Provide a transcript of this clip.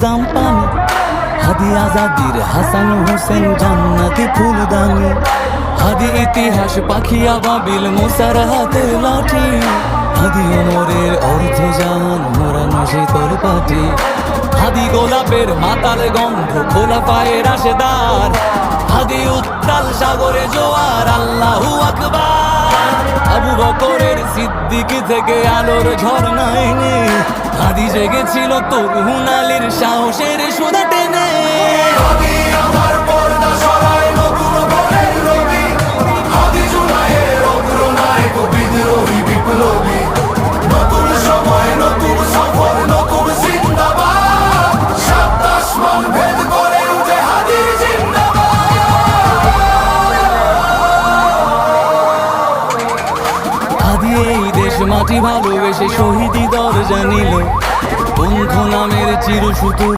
ইসলাম পানি, হাদি আজাদির হাসান হোসেন জান্নাতি ফুলদানি, হাদি ইতিহাস পাখি আবাবিল মুসার হাতের লাঠি, হাদি ওমরের অর্ধজান মোরানো শীতল পাটি, হাদি গোলাপের মাতাল গন্ধ খোলা পায়ের রাশেদার, হাদি উত্তাল সাগরে জোয়ার আল্লাহু আকবার। আবু বকরের সিদ্দিক থেকে আলোর ঝর্ণা এনে হাদি জেগেছিল তরুণ আলীর সাহসের সুধা টেনে। হাদি আমার পর্দা সরায় নতুন ভোরের রবি, হাদি জুনায়ের অগ্রনায়ক বিদ্রোহী বিপ্লবী, নতুন সময় নতুন সফর নতুন জিন্দাবাদ, সাত আসমান ভেদ করে উঠে হাদির জিন্দাবাদ। হাদি এই দেশ মাটি ভালোবেসে শহীদি দরজা নিল, বন্ধু নামের চিরসুতো